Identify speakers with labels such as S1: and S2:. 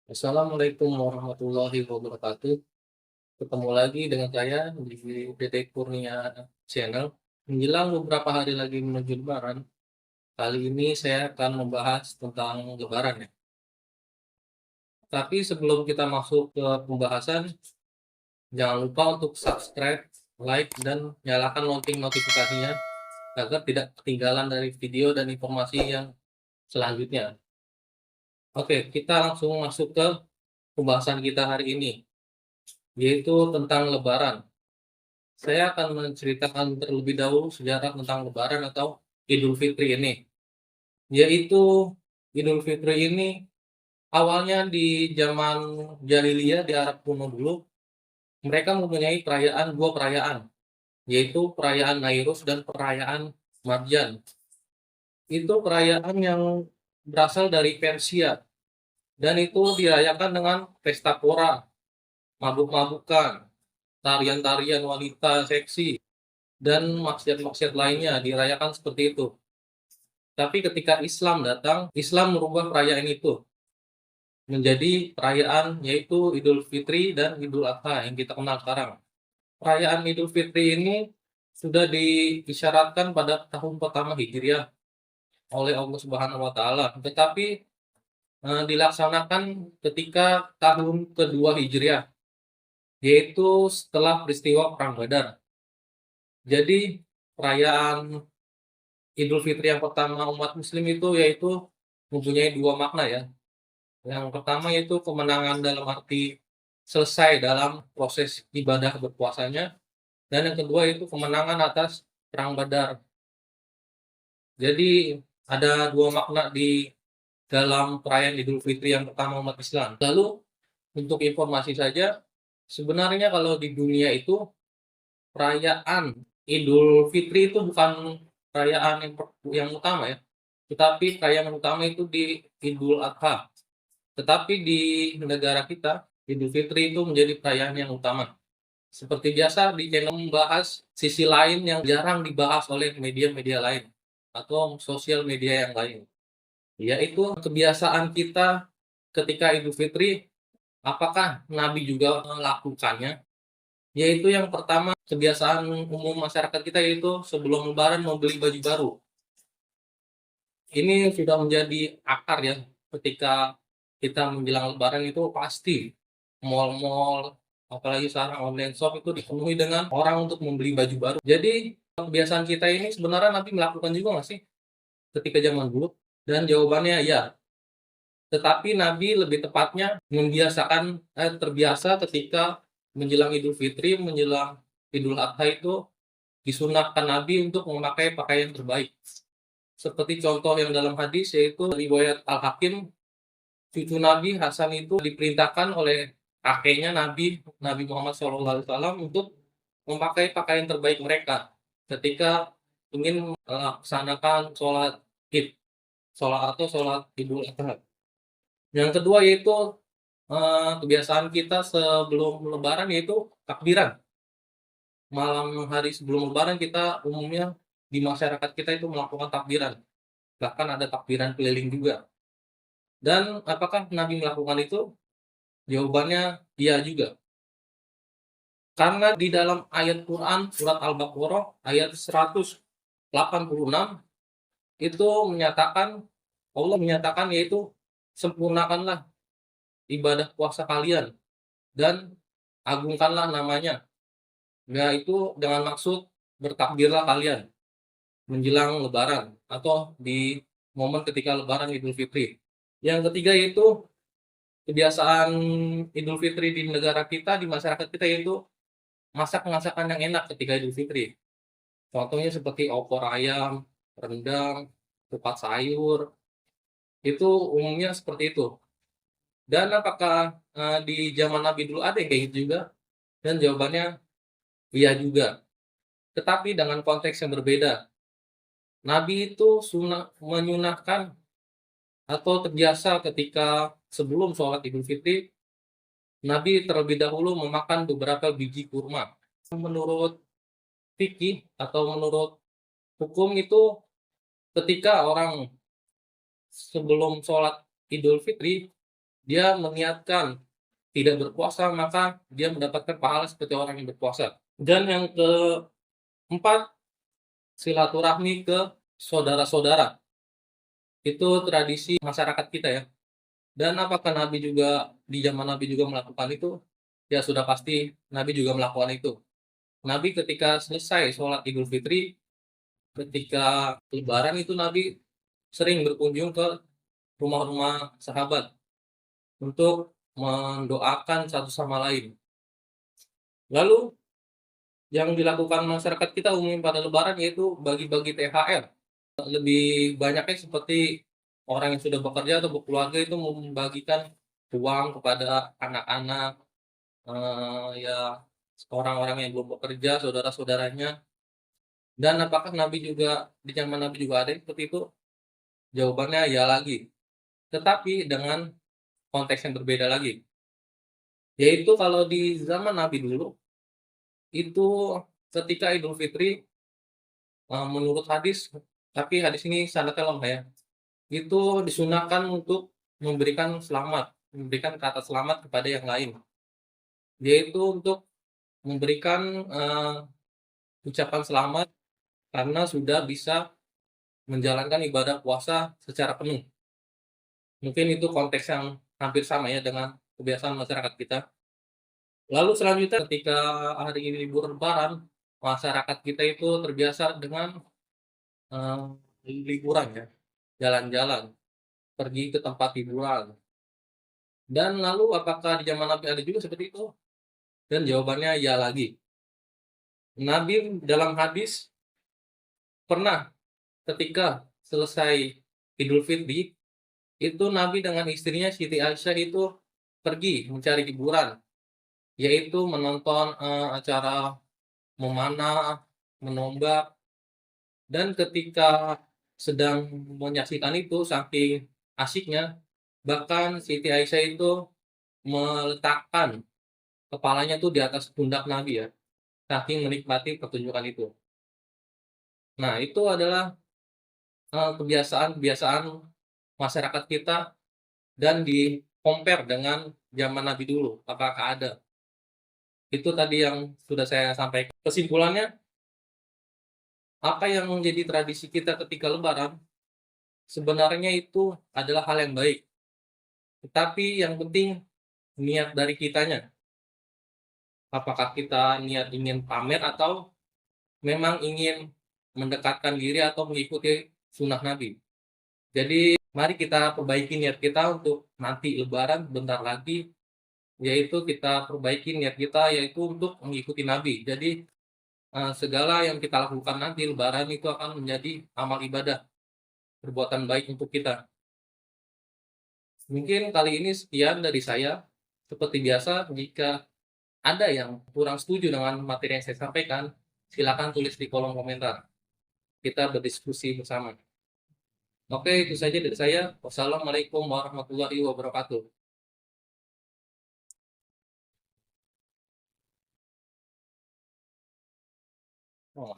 S1: Assalamualaikum warahmatullahi wabarakatuh. Ketemu lagi dengan saya di Dedek Kurnia Channel. Menjelang beberapa hari lagi menuju Lebaran, kali ini saya akan membahas tentang Lebaran ya. Tapi sebelum kita masuk ke pembahasan, jangan lupa untuk subscribe, like, dan nyalakan lonceng notifikasinya agar tidak ketinggalan dari video dan informasi yang selanjutnya. Oke, kita langsung masuk ke pembahasan kita hari ini, yaitu tentang Lebaran. Saya akan menceritakan terlebih dahulu sejarah tentang Lebaran atau Idul Fitri ini. Yaitu Idul Fitri ini awalnya di zaman Jahiliyah di Arab kuno dulu, mereka mempunyai dua perayaan, yaitu perayaan Nairus dan perayaan Marjan. Itu perayaan yang berasal dari Persia dan itu dirayakan dengan pesta pora, mabuk-mabukan, tarian-tarian wanita seksi, dan maksiat-maksiat lainnya dirayakan seperti itu. Tapi ketika Islam datang, Islam merubah perayaan itu menjadi perayaan yaitu Idul Fitri dan Idul Adha yang kita kenal sekarang. Perayaan Idul Fitri ini sudah diisyaratkan pada tahun pertama Hijriah oleh Allah Subhanahu wa taala, tetapi dilaksanakan ketika tahun kedua Hijriah, yaitu setelah peristiwa Perang Badar. Jadi perayaan Idul Fitri yang pertama umat muslim itu yaitu mempunyai dua makna ya. Yang pertama yaitu kemenangan dalam arti selesai dalam proses ibadah berpuasanya, dan yang kedua itu kemenangan atas Perang Badar. Jadi ada dua makna di dalam perayaan Idul Fitri yang pertama umat Islam. Lalu untuk informasi saja, sebenarnya kalau di dunia itu perayaan Idul Fitri itu bukan perayaan yang utama ya, tetapi perayaan yang utama itu di Idul Adha. Tetapi di negara kita, Idul Fitri itu menjadi perayaan yang utama. Seperti biasa di channel membahas sisi lain yang jarang dibahas oleh media-media lain atau sosial media yang lain, yaitu kebiasaan kita ketika Idul Fitri. Apakah Nabi juga melakukannya? Yaitu yang pertama, kebiasaan umum masyarakat kita yaitu sebelum Lebaran membeli baju baru. Ini sudah menjadi akar ya, ketika kita menjelang Lebaran itu pasti mal-mal, apalagi sekarang online shop itu dipenuhi dengan orang untuk membeli baju baru. Jadi kebiasaan kita ini sebenarnya Nabi melakukan juga nggak sih ketika zaman dulu? Dan jawabannya ya. Tetapi Nabi lebih tepatnya terbiasa ketika menjelang Idul Fitri, menjelang Idul Adha itu disunahkan Nabi untuk memakai pakaian terbaik. Seperti contoh yang dalam hadis yaitu riwayat Al-Hakim, cucu Nabi Hasan itu diperintahkan oleh kakeknya Nabi Muhammad SAW untuk memakai pakaian terbaik mereka ketika ingin melaksanakan sholat Id, sholat Idul Adha. Yang kedua yaitu kebiasaan kita sebelum Lebaran yaitu takbiran. Malam hari sebelum Lebaran kita umumnya di masyarakat kita itu melakukan takbiran. Bahkan ada takbiran keliling juga. Dan apakah Nabi melakukan itu? Jawabannya iya juga. Karena di dalam ayat Quran surat Al-Baqarah ayat 186 itu Allah menyatakan yaitu sempurnakanlah ibadah puasa kalian dan agungkanlah namanya. Itu dengan maksud bertakbirlah kalian menjelang Lebaran atau di momen ketika Lebaran Idul Fitri. Yang ketiga yaitu kebiasaan Idul Fitri di negara kita, di masyarakat kita yaitu masak masakan yang enak ketika Idul Fitri. Contohnya seperti opor ayam, rendang, kupat sayur, itu umumnya seperti itu. Dan apakah di zaman Nabi dulu ada yang kayak gitu juga? Dan jawabannya iya juga. Tetapi dengan konteks yang berbeda. Nabi itu menyunahkan atau terbiasa ketika sebelum sholat Idul Fitri, Nabi terlebih dahulu memakan beberapa biji kurma. Menurut fikih atau menurut hukum itu ketika orang sebelum sholat Idul Fitri, dia meniatkan tidak berpuasa, maka dia mendapatkan pahala seperti orang yang berpuasa. Dan yang keempat, silaturahmi ke saudara-saudara. Itu tradisi masyarakat kita ya. Dan apakah Nabi juga di zaman Nabi juga melakukan itu? Ya sudah pasti Nabi juga melakukan itu. Nabi ketika selesai sholat Idul Fitri, ketika Lebaran itu Nabi sering berkunjung ke rumah-rumah sahabat untuk mendoakan satu sama lain. Lalu yang dilakukan masyarakat kita umum pada Lebaran yaitu bagi-bagi THR. Lebih banyaknya seperti orang yang sudah bekerja atau berkeluarga itu membagikan uang kepada anak-anak, ya orang-orang yang belum bekerja, saudara-saudaranya. Dan apakah Nabi juga di zaman Nabi juga ada seperti itu? Jawabannya ya lagi, tetapi dengan konteks yang berbeda lagi. Yaitu kalau di zaman Nabi dulu, itu ketika Idul Fitri, menurut hadis, tapi hadis ini sanadnya lemah ya, itu disunahkan untuk memberikan kata selamat kepada yang lain, yaitu untuk memberikan, ucapan selamat karena sudah bisa menjalankan ibadah puasa secara penuh. Mungkin itu konteks yang hampir sama ya dengan kebiasaan masyarakat kita. Lalu selanjutnya ketika hari libur lebaran, masyarakat kita itu terbiasa dengan, liburan ya, jalan-jalan, pergi ke tempat hiburan. Dan lalu apakah di zaman Nabi ada juga seperti itu? Dan jawabannya ya lagi. Nabi dalam hadis pernah ketika selesai Idul Fitri, itu Nabi dengan istrinya Siti Aisyah itu pergi mencari hiburan, yaitu menonton, acara memanah, menombak, dan ketika sedang menyaksikan itu saking asyiknya, bahkan Siti Aisyah itu meletakkan kepalanya tuh di atas pundak Nabi ya, saking menikmati pertunjukan itu. Nah, itu adalah, kebiasaan-kebiasaan masyarakat kita dan di-compare dengan zaman Nabi dulu, apakah ada. Itu tadi yang sudah saya sampaikan. Kesimpulannya, apa yang menjadi tradisi kita ketika lebaran, sebenarnya itu adalah hal yang baik, tetapi yang penting niat dari kitanya. Apakah kita niat ingin pamer atau memang ingin mendekatkan diri atau mengikuti sunnah Nabi. Jadi mari kita perbaiki niat kita untuk nanti lebaran bentar lagi, yaitu kita perbaiki niat kita yaitu untuk mengikuti Nabi. Jadi, segala yang kita lakukan nanti lebaran itu akan menjadi amal ibadah, perbuatan baik untuk kita. Mungkin kali ini sekian dari saya. Seperti biasa, jika ada yang kurang setuju dengan materi yang saya sampaikan, silakan tulis di kolom komentar. Kita berdiskusi bersama. Oke, itu saja dari saya. Wassalamualaikum warahmatullahi wabarakatuh. Oh.